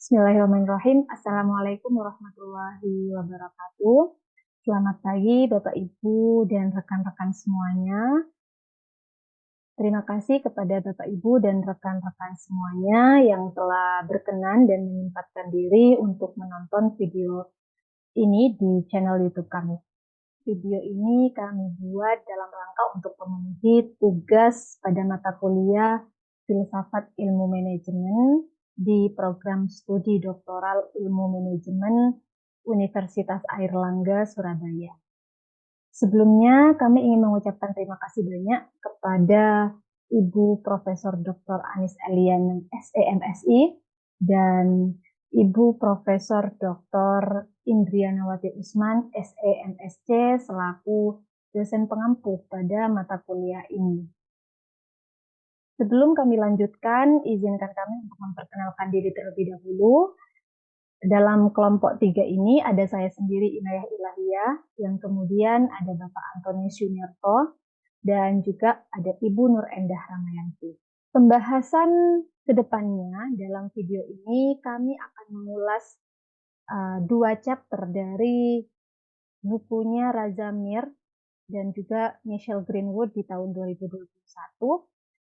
Bismillahirrahmanirrahim. Assalamualaikum warahmatullahi wabarakatuh. Selamat pagi Bapak Ibu dan rekan-rekan semuanya. Terima kasih kepada Bapak Ibu dan rekan-rekan semuanya yang telah berkenan dan menyempatkan diri untuk menonton video ini di channel YouTube kami. Video ini kami buat dalam rangka untuk memenuhi tugas pada mata kuliah Filsafat Ilmu Manajemen di program studi doktoral Ilmu Manajemen Universitas Airlangga, Surabaya. Sebelumnya, kami ingin mengucapkan terima kasih banyak kepada Ibu Profesor Dr. Anis Eliana, SEMSI, dan Ibu Profesor Dr. Indrianawati Usman, SEMSC, selaku dosen pengampu pada mata kuliah ini. Sebelum kami lanjutkan, izinkan kami untuk memperkenalkan diri terlebih dahulu. Dalam kelompok 3 ini ada saya sendiri, Inayah Ilahiyah, yang kemudian ada Bapak Antonius Yuniarto, dan juga ada Ibu Nur Endah Ramayanti. Pembahasan kedepannya dalam video ini kami akan mengulas 2 chapter dari bukunya Razamir dan juga Michelle Greenwood di tahun 2021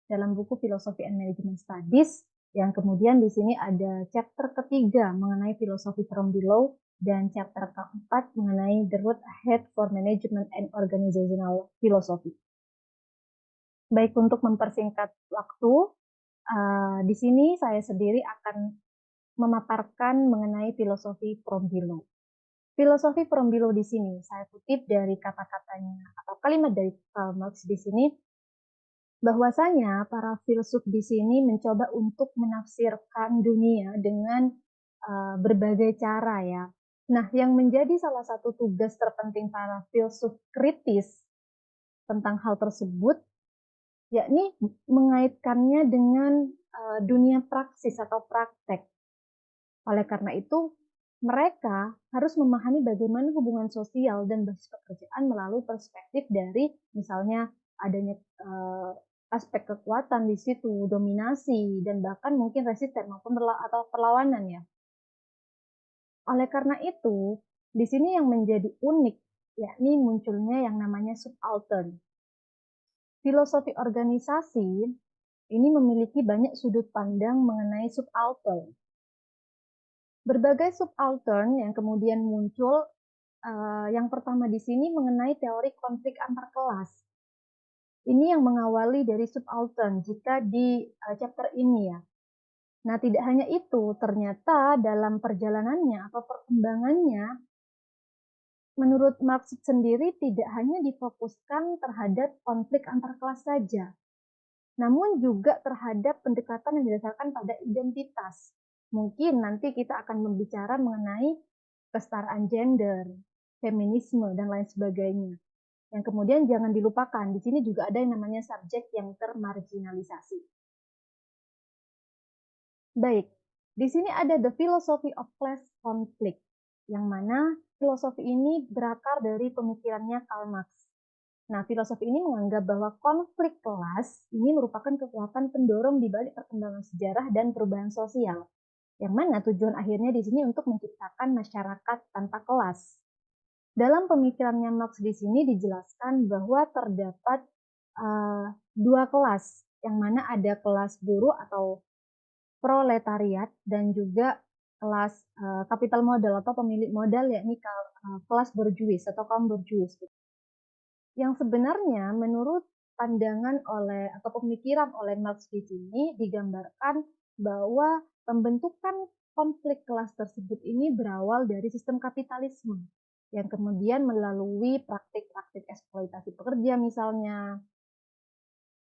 dalam buku Philosophy and Management Studies, yang kemudian di sini ada chapter ketiga mengenai filosofi from below dan chapter keempat mengenai the road ahead for management and organizational philosophy. Baik, untuk mempersingkat waktu, di sini saya sendiri akan memaparkan mengenai filosofi from below. Filosofi from below di sini saya kutip dari kata-katanya atau kalimat dari Karl Marx di sini, bahwasanya para filsuf di sini mencoba untuk menafsirkan dunia dengan berbagai cara ya. Nah, yang menjadi salah satu tugas terpenting para filsuf kritis tentang hal tersebut, yakni mengaitkannya dengan dunia praksis atau praktek. Oleh karena itu, mereka harus memahami bagaimana hubungan sosial dan basis pekerjaan melalui perspektif dari misalnya adanya aspek kekuatan di situ, dominasi, dan bahkan mungkin resisten maupun atau perlawanan ya. Oleh karena itu, di sini yang menjadi unik, yakni munculnya yang namanya subaltern. Filosofi organisasi ini memiliki banyak sudut pandang mengenai subaltern. Berbagai subaltern yang kemudian muncul, yang pertama di sini mengenai teori konflik antar kelas. Ini yang mengawali dari subaltern jika di chapter ini ya. Nah, tidak hanya itu, ternyata dalam perjalanannya atau perkembangannya, menurut Marx sendiri tidak hanya difokuskan terhadap konflik antar kelas saja, namun juga terhadap pendekatan yang didasarkan pada identitas. Mungkin nanti kita akan berbicara mengenai kesetaraan gender, feminisme, dan lain sebagainya. Yang kemudian jangan dilupakan, di sini juga ada yang namanya subjek yang termarginalisasi. Baik, di sini ada the philosophy of class conflict, yang mana filosofi ini berakar dari pemikirannya Karl Marx. Nah, filosofi ini menganggap bahwa konflik kelas ini merupakan kekuatan pendorong di balik perkembangan sejarah dan perubahan sosial, yang mana tujuan akhirnya di sini untuk menciptakan masyarakat tanpa kelas. Dalam pemikirannya Marx di sini dijelaskan bahwa terdapat dua kelas, yang mana ada kelas buruh atau proletariat dan juga kelas kapital modal atau pemilik modal, yakni kelas borjuis atau kaum borjuis. Yang sebenarnya menurut pandangan atau pemikiran oleh Marx di sini digambarkan bahwa pembentukan konflik kelas tersebut ini berawal dari sistem kapitalisme yang kemudian melalui praktik-praktik eksploitasi pekerja misalnya,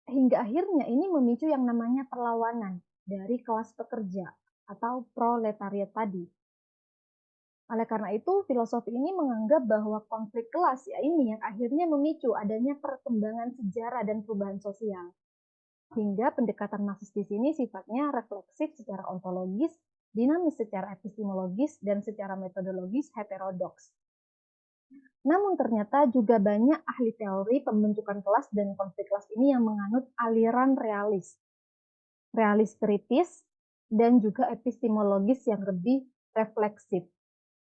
hingga akhirnya ini memicu yang namanya perlawanan dari kelas pekerja atau proletariat tadi. Oleh karena itu, filosofi ini menganggap bahwa konflik kelas ya ini yang akhirnya memicu adanya perkembangan sejarah dan perubahan sosial. Hingga pendekatan Marxis di sini sifatnya refleksif secara ontologis, dinamis secara epistemologis, dan secara metodologis heterodoks. Namun ternyata juga banyak ahli teori pembentukan kelas dan konflik kelas ini yang menganut aliran realis. Realis kritis dan juga epistemologis yang lebih refleksif.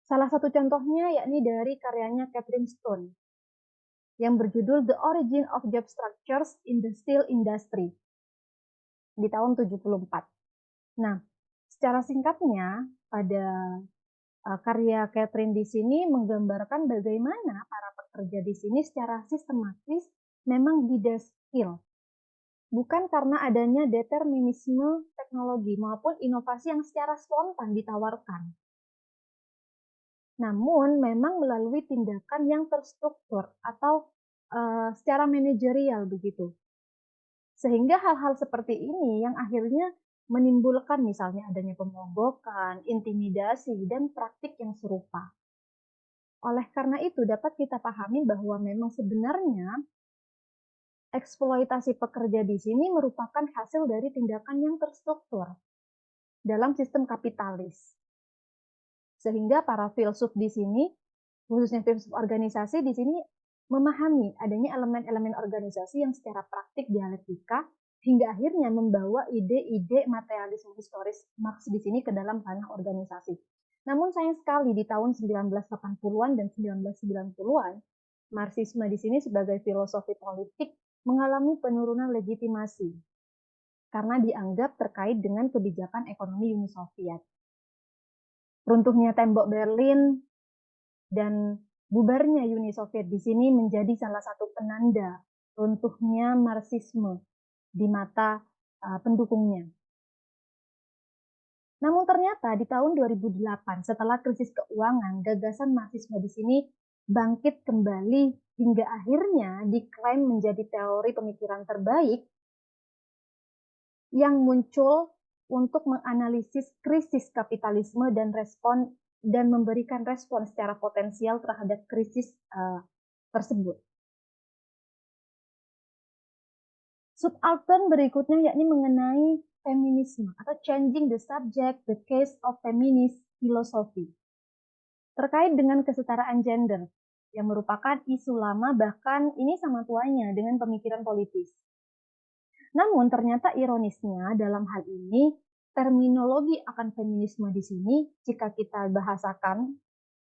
Salah satu contohnya yakni dari karyanya Catherine Stone yang berjudul The Origin of Job Structures in the Steel Industry di tahun 74. Nah, secara singkatnya pada karya Catherine di sini menggambarkan bagaimana para pekerja di sini secara sistematis memang dideskill, bukan karena adanya determinisme teknologi maupun inovasi yang secara spontan ditawarkan. Namun memang melalui tindakan yang terstruktur atau secara manajerial begitu. Sehingga hal-hal seperti ini yang akhirnya menimbulkan misalnya adanya pemogokan, intimidasi, dan praktik yang serupa. Oleh karena itu dapat kita pahami bahwa memang sebenarnya eksploitasi pekerja di sini merupakan hasil dari tindakan yang terstruktur dalam sistem kapitalis. Sehingga para filsuf di sini, khususnya filsuf organisasi di sini memahami adanya elemen-elemen organisasi yang secara praktik dialektika hingga akhirnya membawa ide-ide materialisme historis Marx di sini ke dalam ranah organisasi. Namun sayang sekali di tahun 1980-an dan 1990-an, Marxisme di sini sebagai filosofi politik mengalami penurunan legitimasi karena dianggap terkait dengan kebijakan ekonomi Uni Soviet. Runtuhnya tembok Berlin dan bubarnya Uni Soviet di sini menjadi salah satu penanda runtuhnya Marxisme di mata pendukungnya. Namun ternyata di tahun 2008 setelah krisis keuangan, gagasan Marxisme di sini bangkit kembali hingga akhirnya diklaim menjadi teori pemikiran terbaik yang muncul untuk menganalisis krisis kapitalisme dan memberikan respon secara potensial terhadap krisis tersebut. Subaltern berikutnya yakni mengenai feminisme atau changing the subject, the case of feminist philosophy. Terkait dengan kesetaraan gender yang merupakan isu lama bahkan ini sama tuanya dengan pemikiran politis. Namun ternyata ironisnya dalam hal ini terminologi akan feminisme di sini jika kita bahasakan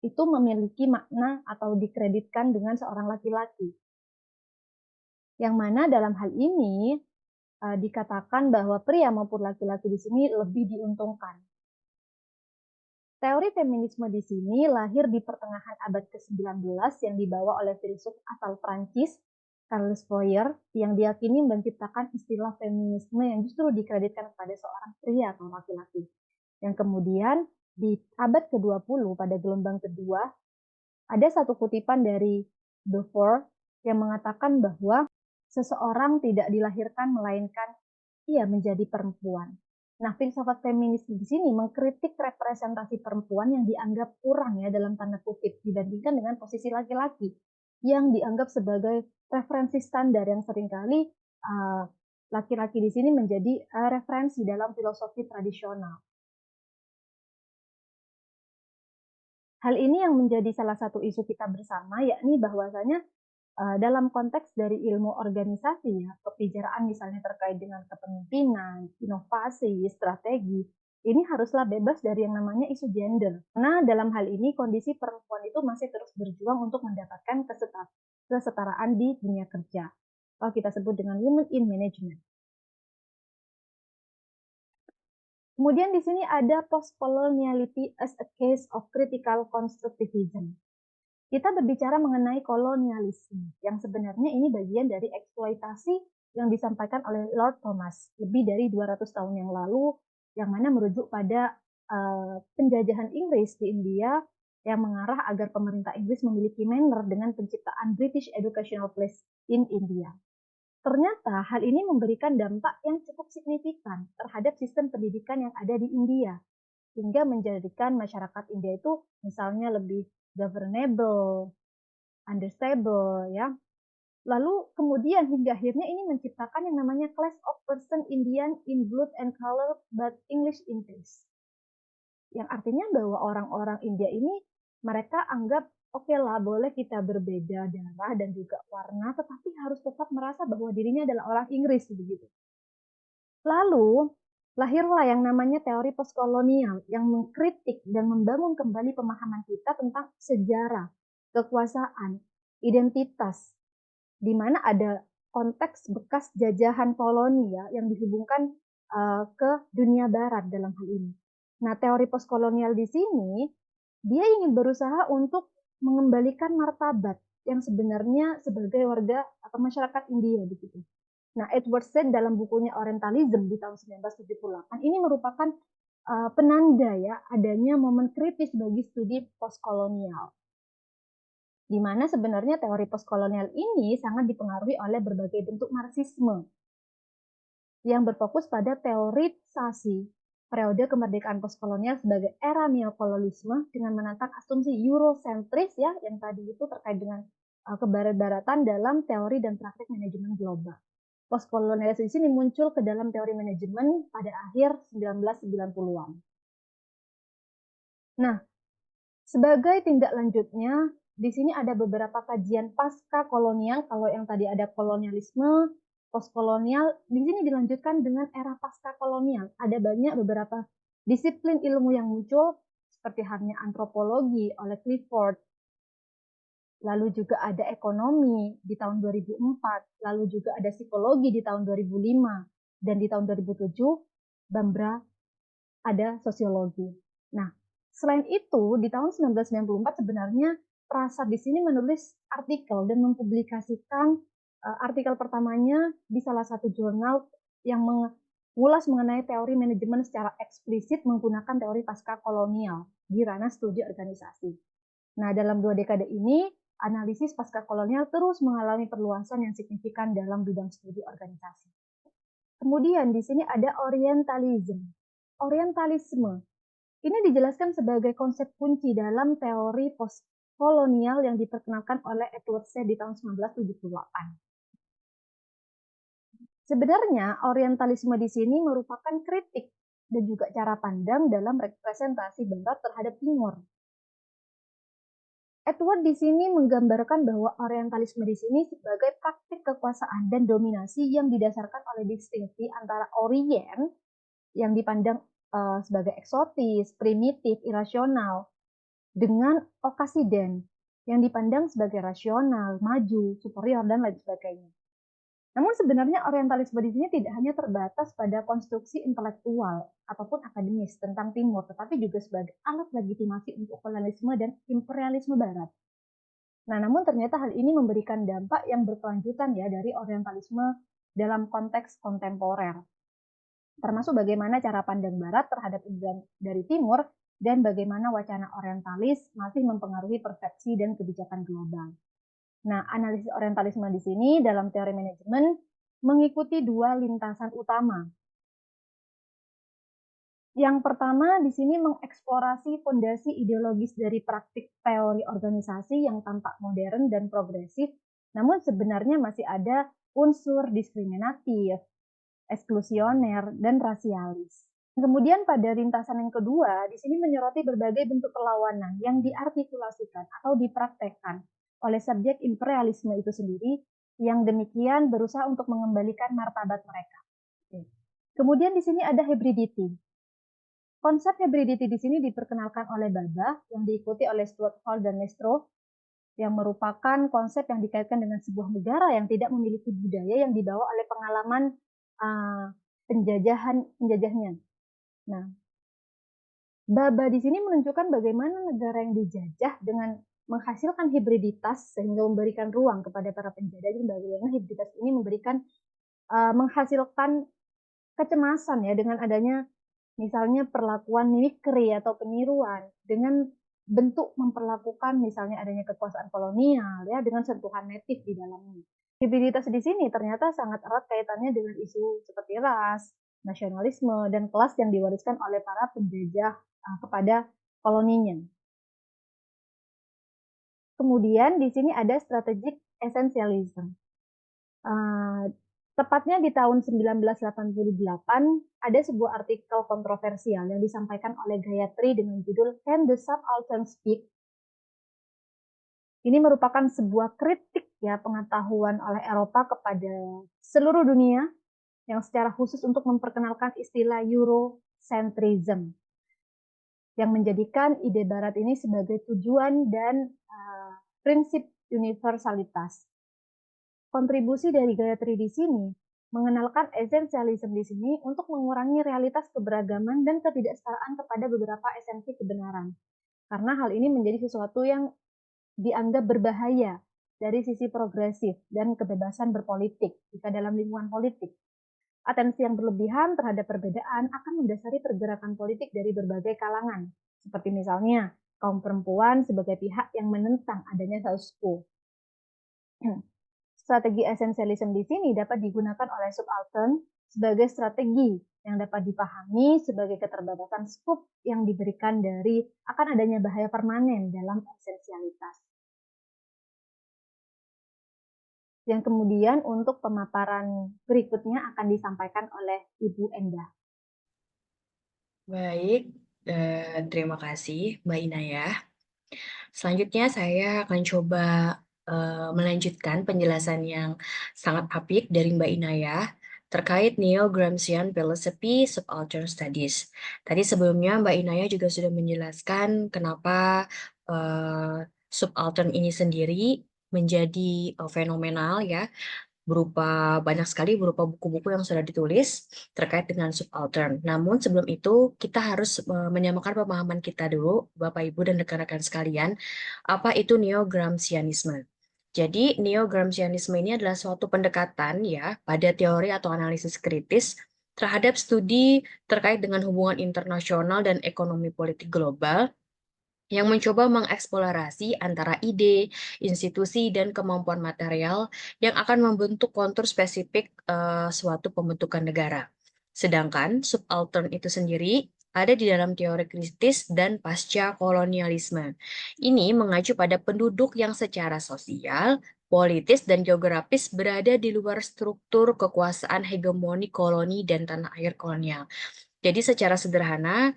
itu memiliki makna atau dikreditkan dengan seorang laki-laki. Yang mana dalam hal ini dikatakan bahwa pria maupun laki-laki di sini lebih diuntungkan. Teori feminisme di sini lahir di pertengahan abad ke-19 yang dibawa oleh filsuf asal Prancis Charles Fourier yang diyakini menciptakan istilah feminisme yang justru dikreditkan kepada seorang pria atau laki-laki. Yang kemudian di abad ke-20 pada gelombang kedua ada satu kutipan dari Beaufort yang mengatakan bahwa seseorang tidak dilahirkan melainkan ia menjadi perempuan. Nah, filsafat feminis di sini mengkritik representasi perempuan yang dianggap kurang ya dalam tanda kutip dibandingkan dengan posisi laki-laki yang dianggap sebagai referensi standar yang seringkali laki-laki di sini menjadi referensi dalam filosofi tradisional. Hal ini yang menjadi salah satu isu kita bersama, yakni bahwasanya dalam konteks dari ilmu organisasi ya, pembicaraan misalnya terkait dengan kepemimpinan, inovasi, strategi, ini haruslah bebas dari yang namanya isu gender. Karena dalam hal ini kondisi perempuan itu masih terus berjuang untuk mendapatkan kesetaraan di dunia kerja. Kalau kita sebut dengan women in management. Kemudian di sini ada post-coloniality as a case of critical constructivism. Kita berbicara mengenai kolonialisme, yang sebenarnya ini bagian dari eksploitasi yang disampaikan oleh Lord Thomas lebih dari 200 tahun yang lalu, yang mana merujuk pada penjajahan Inggris di India yang mengarah agar pemerintah Inggris memiliki manner dengan penciptaan British Educational Policy in India. Ternyata hal ini memberikan dampak yang cukup signifikan terhadap sistem pendidikan yang ada di India, hingga menjadikan masyarakat India itu misalnya lebih governable, understandable, ya. Lalu kemudian hingga akhirnya ini menciptakan yang namanya class of person Indian in blood and color but English in taste. Yang artinya bahwa orang-orang India ini mereka anggap oke lah boleh kita berbeda darah dan juga warna tetapi harus tetap merasa bahwa dirinya adalah orang Inggris begitu. Lalu Lahirlah yang namanya teori postkolonial yang mengkritik dan membangun kembali pemahaman kita tentang sejarah, kekuasaan, identitas, di mana ada konteks bekas jajahan koloni ya yang dihubungkan ke dunia barat dalam hal ini. Nah, teori postkolonial di sini dia ingin berusaha untuk mengembalikan martabat yang sebenarnya sebagai warga atau masyarakat India begitu. Nah, Edward Said dalam bukunya Orientalism di tahun 1978 ini merupakan penanda ya adanya momen kritis bagi studi postkolonial, di mana sebenarnya teori postkolonial ini sangat dipengaruhi oleh berbagai bentuk Marxisme yang berfokus pada teorisasi periode kemerdekaan postkolonial sebagai era neokolonialisme dengan menantang asumsi Eurosentris ya yang tadi itu terkait dengan kebarat-baratan dalam teori dan praktik manajemen global. Postkolonialis di sini muncul ke dalam teori manajemen pada akhir 1990-an. Nah, sebagai tindak lanjutnya, di sini ada beberapa kajian pasca kolonial. Kalau yang tadi ada kolonialisme, postkolonial, di sini dilanjutkan dengan era pasca kolonial. Ada banyak beberapa disiplin ilmu yang muncul, seperti halnya antropologi oleh Clifford, lalu juga ada ekonomi di tahun 2004, lalu juga ada psikologi di tahun 2005, dan di tahun 2007, Bambra ada sosiologi. Nah, selain itu, di tahun 1994 sebenarnya Prasad di sini menulis artikel dan mempublikasikan artikel pertamanya di salah satu jurnal yang mengulas mengenai teori manajemen secara eksplisit menggunakan teori pasca kolonial di ranah studi organisasi. Nah, dalam 2 dekade ini, analisis pasca kolonial terus mengalami perluasan yang signifikan dalam bidang studi organisasi. Kemudian di sini ada orientalism. Orientalisme ini dijelaskan sebagai konsep kunci dalam teori postkolonial yang diperkenalkan oleh Edward Said di tahun 1978. Sebenarnya orientalisme di sini merupakan kritik dan juga cara pandang dalam representasi Barat terhadap Timur. Edward di sini menggambarkan bahwa orientalisme di sini sebagai praktik kekuasaan dan dominasi yang didasarkan oleh distingsi antara Orient yang dipandang sebagai eksotis, primitif, irasional, dengan Oksiden yang dipandang sebagai rasional, maju, superior, dan lain sebagainya. Namun sebenarnya orientalisme di sini tidak hanya terbatas pada konstruksi intelektual ataupun akademis tentang Timur, tetapi juga sebagai alat legitimasi untuk kolonialisme dan imperialisme Barat. Nah, namun ternyata hal ini memberikan dampak yang berkelanjutan ya dari orientalisme dalam konteks kontemporer, termasuk bagaimana cara pandang Barat terhadap imigran dari Timur dan bagaimana wacana orientalis masih mempengaruhi persepsi dan kebijakan global. Nah, analisis orientalisme di sini dalam teori manajemen mengikuti 2 lintasan utama. Yang pertama di sini mengeksplorasi fondasi ideologis dari praktik teori organisasi yang tampak modern dan progresif, namun sebenarnya masih ada unsur diskriminatif, eksklusioner, dan rasialis. Kemudian pada lintasan yang kedua, di sini menyoroti berbagai bentuk perlawanan yang diartikulasikan atau dipraktekkan oleh subjek imperialisme itu sendiri yang demikian berusaha untuk mengembalikan martabat mereka. Kemudian di sini ada hybridity. Konsep hybridity di sini diperkenalkan oleh Baba yang diikuti oleh Stuart Hall dan Lestro, yang merupakan konsep yang dikaitkan dengan sebuah negara yang tidak memiliki budaya yang dibawa oleh pengalaman penjajahnya. Nah, Baba di sini menunjukkan bagaimana negara yang dijajah dengan menghasilkan hibriditas sehingga memberikan ruang kepada para penjajah, dan bagaimana hibriditas ini memberikan menghasilkan kecemasan ya dengan adanya misalnya perlakuan mimikri atau peniruan dengan bentuk memperlakukan misalnya adanya kekuasaan kolonial ya dengan sentuhan natif di dalamnya. Hibriditas di sini ternyata sangat erat kaitannya dengan isu seperti ras, nasionalisme, dan kelas yang diwariskan oleh para penjajah kepada koloninya. Kemudian di sini ada strategic essentialism. Tepatnya di tahun 1988, ada sebuah artikel kontroversial yang disampaikan oleh Gayatri dengan judul Can the Subaltern Speak? Ini merupakan sebuah kritik ya pengetahuan oleh Eropa kepada seluruh dunia yang secara khusus untuk memperkenalkan istilah Eurocentrism, yang menjadikan ide Barat ini sebagai tujuan dan prinsip universalitas. Kontribusi dari Gayatri di sini mengenalkan esensialisme di sini untuk mengurangi realitas keberagaman dan ketidaksetaraan kepada beberapa esensi kebenaran. Karena hal ini menjadi sesuatu yang dianggap berbahaya dari sisi progresif dan kebebasan berpolitik jika dalam lingkungan politik. Atensi yang berlebihan terhadap perbedaan akan mendasari pergerakan politik dari berbagai kalangan, seperti misalnya kaum perempuan sebagai pihak yang menentang adanya status quo. Strategi esensialisme di sini dapat digunakan oleh subaltern sebagai strategi yang dapat dipahami sebagai keterbatasan skup yang diberikan dari akan adanya bahaya permanen dalam esensialitas. Yang kemudian untuk pemaparan berikutnya akan disampaikan oleh Ibu Endah. Baik, terima kasih Mbak Inayah. Selanjutnya saya akan coba melanjutkan penjelasan yang sangat apik dari Mbak Inayah terkait Neo-Gramscian Philosophy Subaltern Studies. Tadi sebelumnya Mbak Inayah juga sudah menjelaskan kenapa subaltern ini sendiri menjadi fenomenal ya, banyak sekali berupa buku-buku yang sudah ditulis terkait dengan subaltern. Namun sebelum itu kita harus menyamakan pemahaman kita dulu, Bapak Ibu dan rekan-rekan sekalian, apa itu neo-Gramscianisme. Jadi neo-Gramscianisme ini adalah suatu pendekatan ya pada teori atau analisis kritis terhadap studi terkait dengan hubungan internasional dan ekonomi politik global yang mencoba mengeksplorasi antara ide, institusi, dan kemampuan material yang akan membentuk kontur spesifik suatu pembentukan negara. Sedangkan subaltern itu sendiri ada di dalam teori kritis dan pasca kolonialisme. Ini mengacu pada penduduk yang secara sosial, politis, dan geografis berada di luar struktur kekuasaan hegemoni koloni dan tanah air kolonial. Jadi secara sederhana,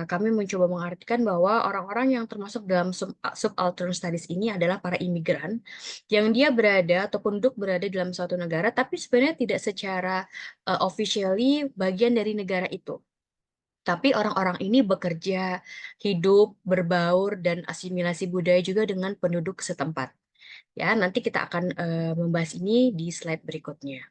kami mencoba mengartikan bahwa orang-orang yang termasuk dalam subaltern studies ini adalah para imigran yang dia berada ataupun duduk berada dalam suatu negara, tapi sebenarnya tidak secara officially bagian dari negara itu. Tapi orang-orang ini bekerja, hidup, berbaur, dan asimilasi budaya juga dengan penduduk setempat. Ya, nanti kita akan membahas ini di slide berikutnya.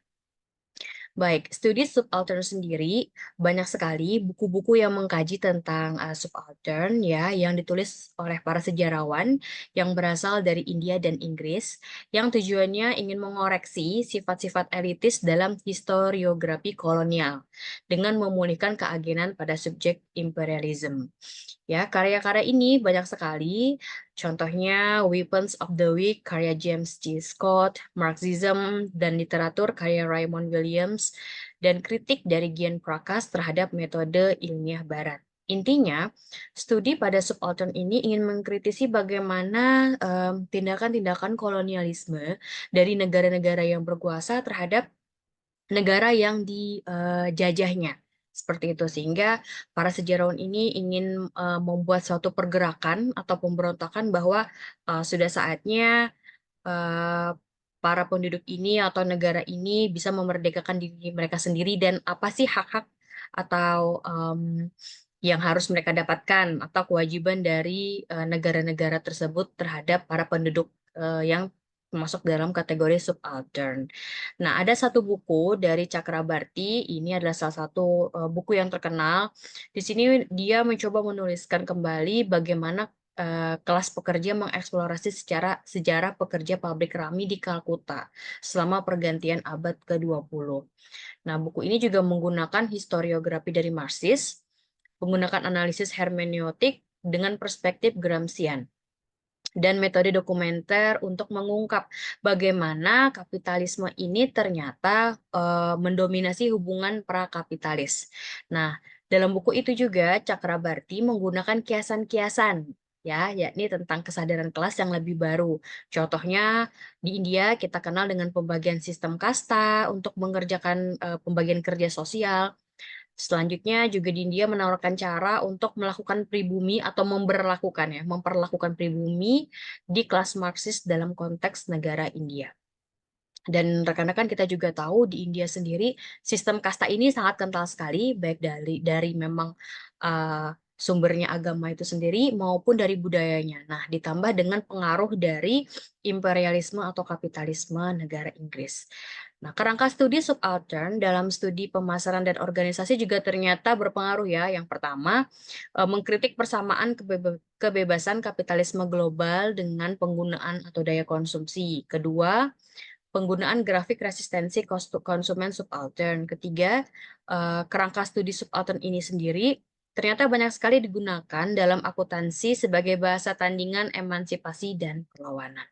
Baik, studi subaltern sendiri banyak sekali buku-buku yang mengkaji tentang subaltern ya, yang ditulis oleh para sejarawan yang berasal dari India dan Inggris, yang tujuannya ingin mengoreksi sifat-sifat elitis dalam historiografi kolonial dengan memulihkan keagenan pada subjek imperialism. Ya, karya-karya ini banyak sekali. Contohnya Weapons of the Weak karya James G. Scott, Marxism dan literatur karya Raymond Williams, dan kritik dari Gian Prakas terhadap metode ilmiah Barat. Intinya, studi pada subaltern ini ingin mengkritisi bagaimana tindakan-tindakan kolonialisme dari negara-negara yang berkuasa terhadap negara yang dijajahnya. Seperti itu, sehingga para sejarawan ini ingin membuat suatu pergerakan atau pemberontakan bahwa sudah saatnya para penduduk ini atau negara ini bisa memerdekakan diri mereka sendiri dan apa sih hak-hak atau yang harus mereka dapatkan atau kewajiban dari negara-negara tersebut terhadap para penduduk yang masuk dalam kategori subaltern. Nah, ada satu buku dari Cakrabarty, ini adalah salah satu buku yang terkenal. Di sini dia mencoba menuliskan kembali bagaimana kelas pekerja mengeksplorasi secara sejarah pekerja pabrik rami di Kalkuta selama pergantian abad ke-20. Nah, buku ini juga menggunakan historiografi dari Marxis, menggunakan analisis hermeneutik dengan perspektif Gramscian dan metode dokumenter untuk mengungkap bagaimana kapitalisme ini ternyata mendominasi hubungan prakapitalis. Nah, dalam buku itu juga Cakrabarty menggunakan kiasan-kiasan ya, yakni tentang kesadaran kelas yang lebih baru. Contohnya di India kita kenal dengan pembagian sistem kasta untuk mengerjakan pembagian kerja sosial. Selanjutnya juga di India menawarkan cara untuk melakukan pribumi atau memperlakukan pribumi di kelas Marxis dalam konteks negara India. Dan rekan-rekan kita juga tahu di India sendiri sistem kasta ini sangat kental sekali, baik dari memang sumbernya agama itu sendiri maupun dari budayanya. Nah, ditambah dengan pengaruh dari imperialisme atau kapitalisme negara Inggris. Nah, kerangka studi subaltern dalam studi pemasaran dan organisasi juga ternyata berpengaruh ya. Yang pertama, mengkritik persamaan kebebasan kapitalisme global dengan penggunaan atau daya konsumsi. Kedua, penggunaan grafik resistensi konsumen subaltern. Ketiga, kerangka studi subaltern ini sendiri ternyata banyak sekali digunakan dalam akuntansi sebagai bahasa tandingan emansipasi dan perlawanan.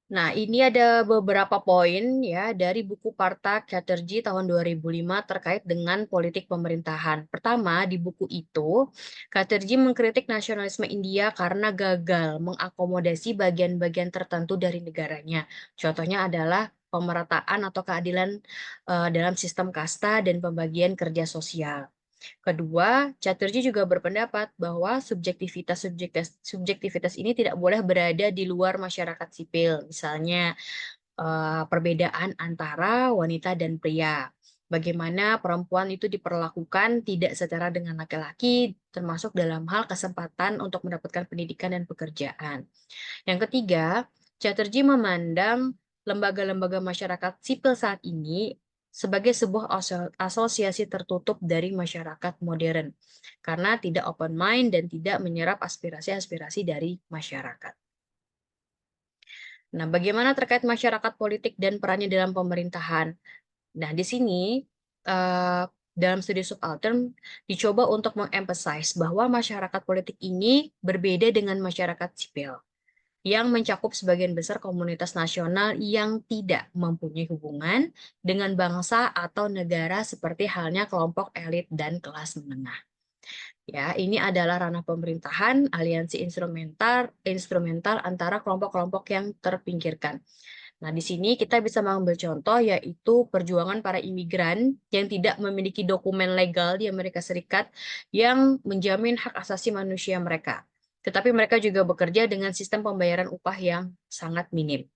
Nah, ini ada beberapa poin ya dari buku Partha Chatterjee tahun 2005 terkait dengan politik pemerintahan. Pertama, di buku itu, Chatterjee mengkritik nasionalisme India karena gagal mengakomodasi bagian-bagian tertentu dari negaranya. Contohnya adalah pemerataan atau keadilan dalam sistem kasta dan pembagian kerja sosial. Kedua, Chatterjee juga berpendapat bahwa subjektivitas ini tidak boleh berada di luar masyarakat sipil, misalnya perbedaan antara wanita dan pria. Bagaimana perempuan itu diperlakukan tidak setara dengan laki-laki, termasuk dalam hal kesempatan untuk mendapatkan pendidikan dan pekerjaan. Yang ketiga, Chatterjee memandang lembaga-lembaga masyarakat sipil saat ini sebagai sebuah asosiasi tertutup dari masyarakat modern, karena tidak open mind dan tidak menyerap aspirasi-aspirasi dari masyarakat. Nah, bagaimana terkait masyarakat politik dan perannya dalam pemerintahan? Nah, di sini dalam studi subaltern dicoba untuk mengemphasize bahwa masyarakat politik ini berbeda dengan masyarakat sipil yang mencakup sebagian besar komunitas nasional yang tidak mempunyai hubungan dengan bangsa atau negara seperti halnya kelompok elit dan kelas menengah. Ya, ini adalah ranah pemerintahan, aliansi instrumental antara kelompok-kelompok yang terpinggirkan. Nah, di sini kita bisa mengambil contoh yaitu perjuangan para imigran yang tidak memiliki dokumen legal di Amerika Serikat yang menjamin hak asasi manusia mereka. Tetapi mereka juga bekerja dengan sistem pembayaran upah yang sangat minim.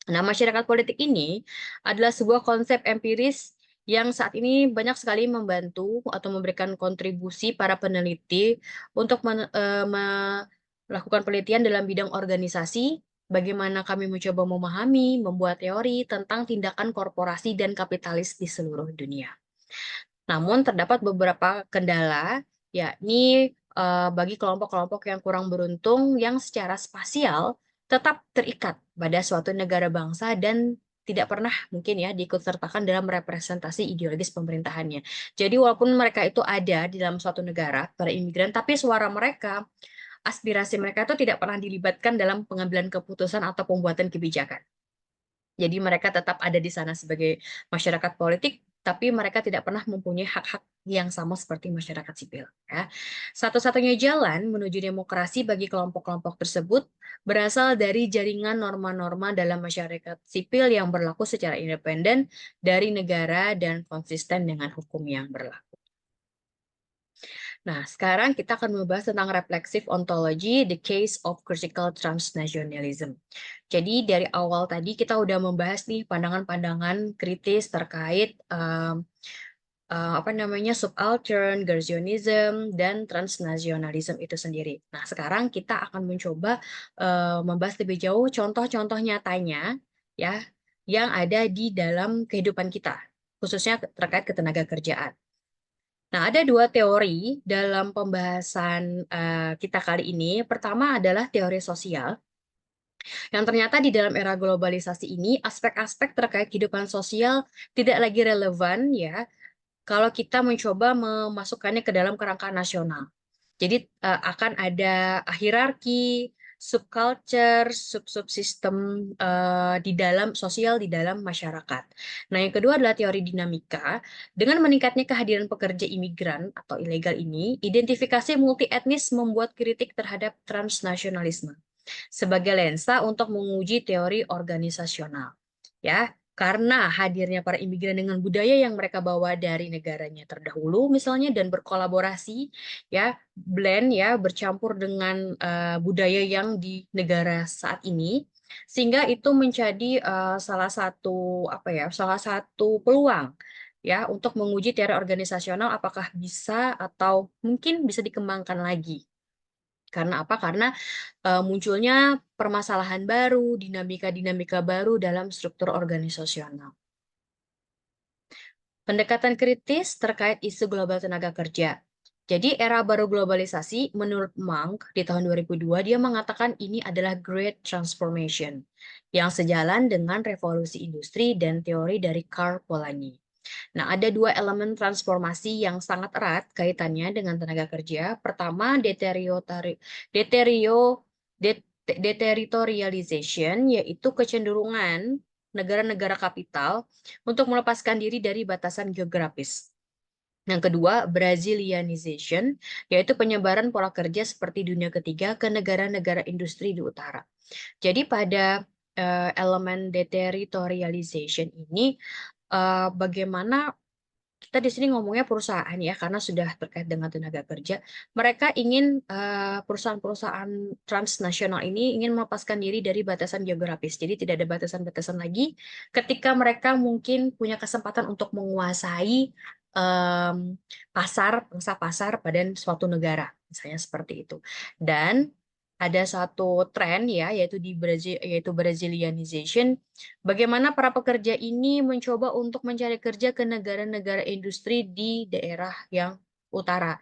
Nah, masyarakat politik ini adalah sebuah konsep empiris yang saat ini banyak sekali membantu atau memberikan kontribusi para peneliti untuk melakukan penelitian dalam bidang organisasi, bagaimana kami mencoba memahami, membuat teori tentang tindakan korporasi dan kapitalis di seluruh dunia. Namun terdapat beberapa kendala, yakni bagi kelompok-kelompok yang kurang beruntung yang secara spasial tetap terikat pada suatu negara bangsa dan tidak pernah mungkin ya diikutsertakan dalam representasi ideologis pemerintahannya. Jadi walaupun mereka itu ada di dalam suatu negara, para imigran, tapi suara mereka, aspirasi mereka itu tidak pernah dilibatkan dalam pengambilan keputusan atau pembuatan kebijakan. Jadi mereka tetap ada di sana sebagai masyarakat politik, tapi mereka tidak pernah mempunyai hak-hak yang sama seperti masyarakat sipil. Ya. Satu-satunya jalan menuju demokrasi bagi kelompok-kelompok tersebut berasal dari jaringan norma-norma dalam masyarakat sipil yang berlaku secara independen dari negara dan konsisten dengan hukum yang berlaku. Nah, sekarang kita akan membahas tentang reflexive ontology, the case of critical transnationalism. Jadi dari awal tadi kita udah membahas nih pandangan-pandangan kritis terkait apa namanya subaltern, Gersonianism, dan transnasionalism itu sendiri. Nah, sekarang kita akan mencoba membahas lebih jauh contoh-contoh nyatanya ya yang ada di dalam kehidupan kita, khususnya terkait ketenaga kerjaan. Nah, ada dua teori dalam pembahasan kita kali ini. Pertama adalah teori sosial, yang ternyata di dalam era globalisasi ini, aspek-aspek terkait kehidupan sosial tidak lagi relevan ya, kalau kita mencoba memasukkannya ke dalam kerangka nasional. Jadi akan ada hierarki, subculture, sub-subsistem di dalam sosial di dalam masyarakat. Nah, yang kedua adalah teori dinamika. Dengan meningkatnya kehadiran pekerja imigran atau ilegal ini, identifikasi multi etnis membuat kritik terhadap transnasionalisme sebagai lensa untuk menguji teori organisasional. Ya, karena hadirnya para imigran dengan budaya yang mereka bawa dari negaranya terdahulu misalnya dan berkolaborasi ya, blend ya, bercampur dengan budaya yang di negara saat ini. Sehingga itu menjadi, salah satu, apa ya, salah satu peluang ya untuk menguji teori organisasional apakah bisa atau mungkin bisa dikembangkan lagi. Karena apa? Karena, munculnya permasalahan baru, dinamika-dinamika baru dalam struktur organisasional. Pendekatan kritis terkait isu global tenaga kerja. Jadi era baru globalisasi menurut Monk di tahun 2002 dia mengatakan ini adalah Great Transformation yang sejalan dengan revolusi industri dan teori dari Karl Polanyi. Nah, ada dua elemen transformasi yang sangat erat kaitannya dengan tenaga kerja. Pertama, deterritorialization, yaitu kecenderungan negara-negara kapital untuk melepaskan diri dari batasan geografis. Yang kedua, Brazilianization, yaitu penyebaran pola kerja seperti dunia ketiga ke negara-negara industri di utara. Jadi pada elemen deterritorialization ini, bagaimana kita di sini ngomongnya perusahaan ya, karena sudah terkait dengan tenaga kerja. Mereka ingin, perusahaan-perusahaan transnasional ini ingin melepaskan diri dari batasan geografis. Jadi tidak ada batasan-batasan lagi ketika mereka mungkin punya kesempatan untuk menguasai, pangsa pasar pada suatu negara, misalnya seperti itu. Dan ada satu tren ya, yaitu Brazilianization. Bagaimana para pekerja ini mencoba untuk mencari kerja ke negara-negara industri di daerah yang utara.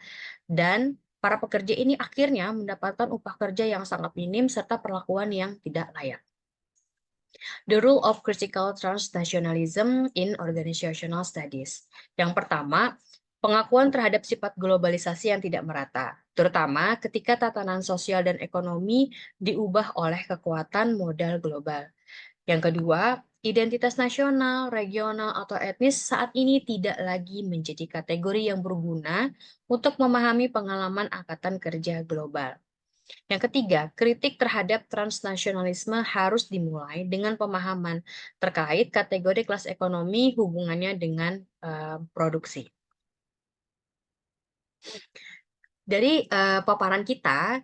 Dan para pekerja ini akhirnya mendapatkan upah kerja yang sangat minim serta perlakuan yang tidak layak. The role of critical transnationalism in organizational studies. Yang pertama, pengakuan terhadap sifat globalisasi yang tidak merata, terutama ketika tatanan sosial dan ekonomi diubah oleh kekuatan modal global. Yang kedua, identitas nasional, regional, atau etnis saat ini tidak lagi menjadi kategori yang berguna untuk memahami pengalaman angkatan kerja global. Yang ketiga, kritik terhadap transnasionalisme harus dimulai dengan pemahaman terkait kategori kelas ekonomi hubungannya dengan produksi. Dari paparan kita,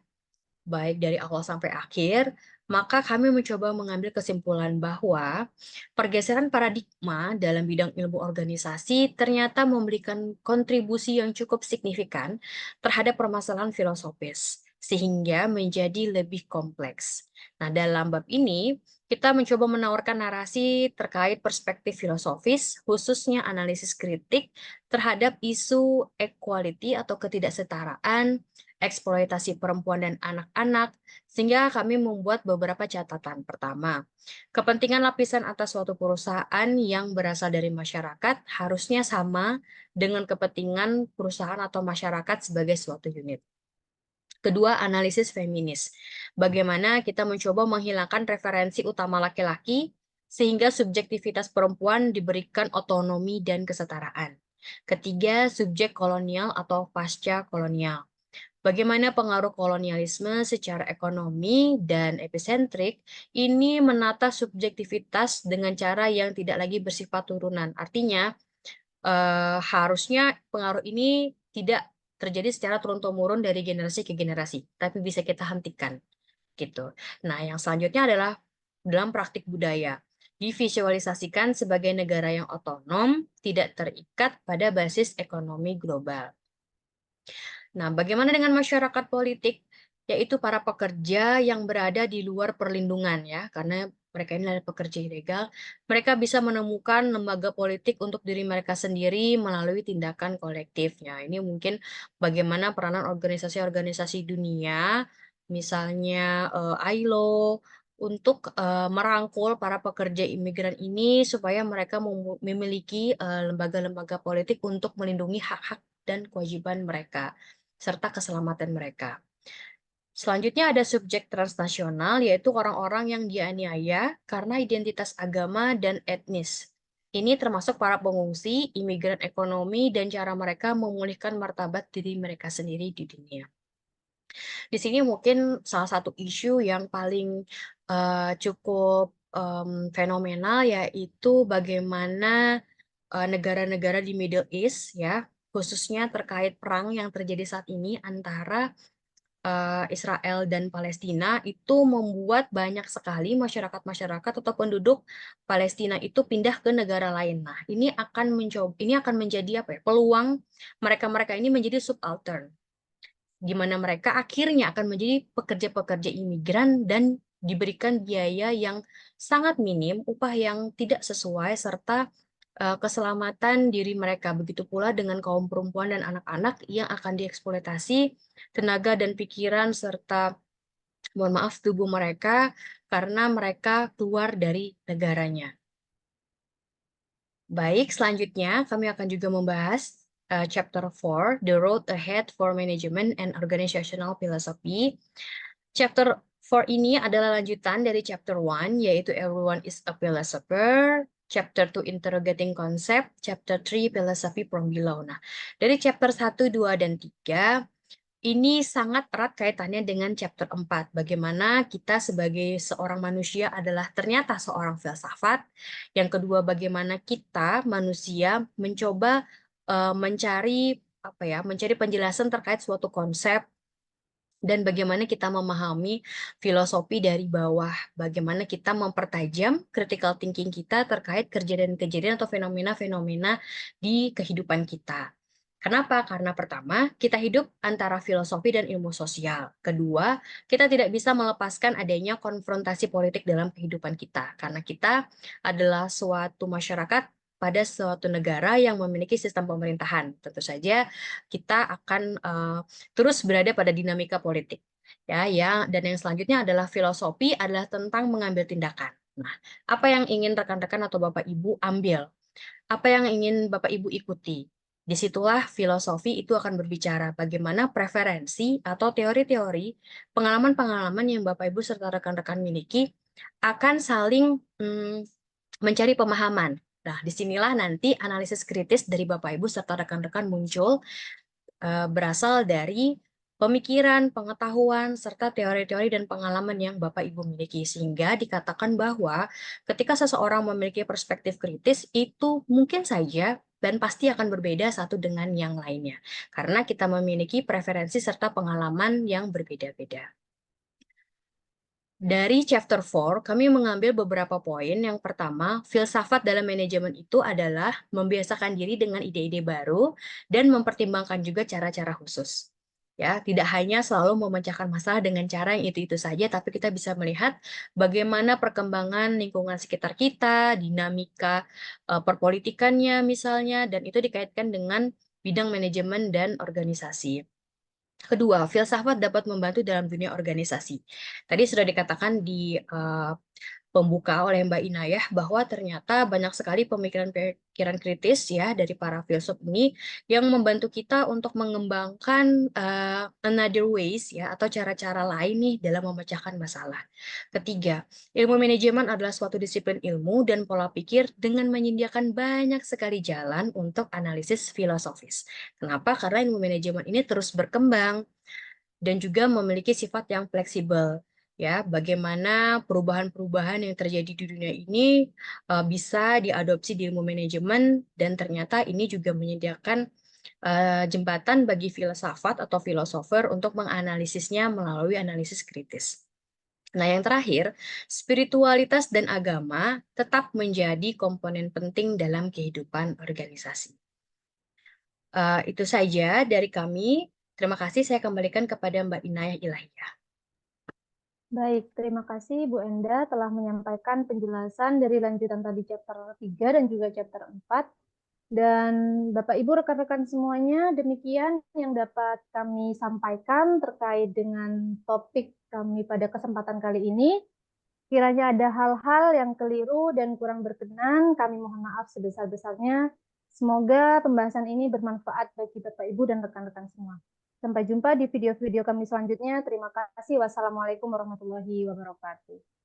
baik dari awal sampai akhir, maka kami mencoba mengambil kesimpulan bahwa pergeseran paradigma dalam bidang ilmu organisasi ternyata memberikan kontribusi yang cukup signifikan terhadap permasalahan filosofis, sehingga menjadi lebih kompleks. Nah, dalam bab ini, kita mencoba menawarkan narasi terkait perspektif filosofis, khususnya analisis kritik terhadap isu equality atau ketidaksetaraan, eksploitasi perempuan dan anak-anak, sehingga kami membuat beberapa catatan. Pertama, kepentingan lapisan atas suatu perusahaan yang berasal dari masyarakat harusnya sama dengan kepentingan perusahaan atau masyarakat sebagai suatu unit. Kedua, analisis feminis. Bagaimana kita mencoba menghilangkan referensi utama laki-laki sehingga subjektivitas perempuan diberikan otonomi dan kesetaraan. Ketiga, subjek kolonial atau pasca kolonial. Bagaimana pengaruh kolonialisme secara ekonomi dan epicentrik ini menata subjektivitas dengan cara yang tidak lagi bersifat turunan. Artinya, harusnya pengaruh ini tidak terjadi secara turun-temurun dari generasi ke generasi, tapi bisa kita hentikan, gitu. Nah, yang selanjutnya adalah dalam praktik budaya. Divisualisasikan sebagai negara yang otonom, tidak terikat pada basis ekonomi global. Nah, bagaimana dengan masyarakat politik, yaitu para pekerja yang berada di luar perlindungan ya, karena mereka ini adalah pekerja ilegal, mereka bisa menemukan lembaga politik untuk diri mereka sendiri melalui tindakan kolektifnya. Ini mungkin bagaimana peranan organisasi-organisasi dunia, misalnya ILO, untuk merangkul para pekerja imigran ini supaya mereka memiliki lembaga-lembaga politik untuk melindungi hak-hak dan kewajiban mereka serta keselamatan mereka. Selanjutnya ada subjek transnasional, yaitu orang-orang yang dianiaya karena identitas agama dan etnis. Ini termasuk para pengungsi, imigran ekonomi, dan cara mereka memulihkan martabat diri mereka sendiri di dunia. Di sini mungkin salah satu isu yang paling cukup fenomenal, yaitu bagaimana negara-negara di Middle East, ya, khususnya terkait perang yang terjadi saat ini antara Israel dan Palestina itu membuat banyak sekali masyarakat-masyarakat atau penduduk Palestina itu pindah ke negara lain. Nah, ini akan menjadi apa ya? Peluang mereka-mereka ini menjadi subaltern, di mana mereka akhirnya akan menjadi pekerja-pekerja imigran dan diberikan biaya yang sangat minim, upah yang tidak sesuai, serta keselamatan diri mereka. Begitu pula dengan kaum perempuan dan anak-anak yang akan dieksploitasi tenaga dan pikiran serta, mohon maaf, tubuh mereka karena mereka keluar dari negaranya. Baik, selanjutnya kami akan juga membahas Chapter 4, The Road Ahead for Management and Organizational Philosophy. Chapter 4 ini adalah lanjutan dari Chapter 1, yaitu Everyone is a Philosopher, Chapter 2, Interrogating Concept, Chapter 3, Philosophy from Below. Nah, dari Chapter 1, 2, dan 3, ini sangat erat kaitannya dengan chapter 4. Bagaimana kita sebagai seorang manusia adalah ternyata seorang filsafat. Yang kedua, bagaimana kita manusia mencoba mencari penjelasan terkait suatu konsep, dan bagaimana kita memahami filosofi dari bawah, bagaimana kita mempertajam critical thinking kita terkait kejadian-kejadian atau fenomena-fenomena di kehidupan kita. Kenapa? Karena pertama, kita hidup antara filosofi dan ilmu sosial. Kedua, kita tidak bisa melepaskan adanya konfrontasi politik dalam kehidupan kita, karena kita adalah suatu masyarakat pada suatu negara yang memiliki sistem pemerintahan. Tentu saja kita akan terus berada pada dinamika politik. Dan yang selanjutnya adalah filosofi adalah tentang mengambil tindakan. Nah, apa yang ingin rekan-rekan atau Bapak Ibu ambil? Apa yang ingin Bapak Ibu ikuti? Disitulah filosofi itu akan berbicara bagaimana preferensi atau teori-teori, pengalaman-pengalaman yang Bapak Ibu serta rekan-rekan miliki akan saling mencari pemahaman. Nah, disinilah nanti analisis kritis dari Bapak Ibu serta rekan-rekan muncul, berasal dari pemikiran, pengetahuan, serta teori-teori dan pengalaman yang Bapak Ibu miliki. Sehingga dikatakan bahwa ketika seseorang memiliki perspektif kritis, itu mungkin saja dan pasti akan berbeda satu dengan yang lainnya. Karena kita memiliki preferensi serta pengalaman yang berbeda-beda. Dari chapter 4, kami mengambil beberapa poin. Yang pertama, filsafat dalam manajemen itu adalah membiasakan diri dengan ide-ide baru dan mempertimbangkan juga cara-cara khusus. Ya, tidak hanya selalu memecahkan masalah dengan cara yang itu-itu saja, tapi kita bisa melihat bagaimana perkembangan lingkungan sekitar kita, dinamika perpolitikannya misalnya, dan itu dikaitkan dengan bidang manajemen dan organisasi. Kedua, filsafat dapat membantu dalam dunia organisasi. Tadi sudah dikatakan di pembuka oleh Mbak Inayah bahwa ternyata banyak sekali pemikiran-pemikiran kritis ya dari para filsuf ini yang membantu kita untuk mengembangkan another ways ya atau cara-cara lain nih dalam memecahkan masalah. Ketiga, ilmu manajemen adalah suatu disiplin ilmu dan pola pikir dengan menyediakan banyak sekali jalan untuk analisis filosofis. Kenapa? Karena ilmu manajemen ini terus berkembang dan juga memiliki sifat yang fleksibel. Ya, bagaimana perubahan-perubahan yang terjadi di dunia ini bisa diadopsi di ilmu manajemen, dan ternyata ini juga menyediakan jembatan bagi filsafat atau filosofer untuk menganalisisnya melalui analisis kritis. Nah, yang terakhir, spiritualitas dan agama tetap menjadi komponen penting dalam kehidupan organisasi. Itu saja dari kami. Terima kasih, saya kembalikan kepada Mbak Inayah Ilahiyah. Baik, terima kasih Bu Enda telah menyampaikan penjelasan dari lanjutan tadi chapter 3 dan juga chapter 4. Dan Bapak Ibu rekan-rekan semuanya, demikian yang dapat kami sampaikan terkait dengan topik kami pada kesempatan kali ini. Kiranya ada hal-hal yang keliru dan kurang berkenan, kami mohon maaf sebesar-besarnya. Semoga pembahasan ini bermanfaat bagi Bapak Ibu dan rekan-rekan semua. Sampai jumpa di video-video kami selanjutnya. Terima kasih. Wassalamualaikum warahmatullahi wabarakatuh.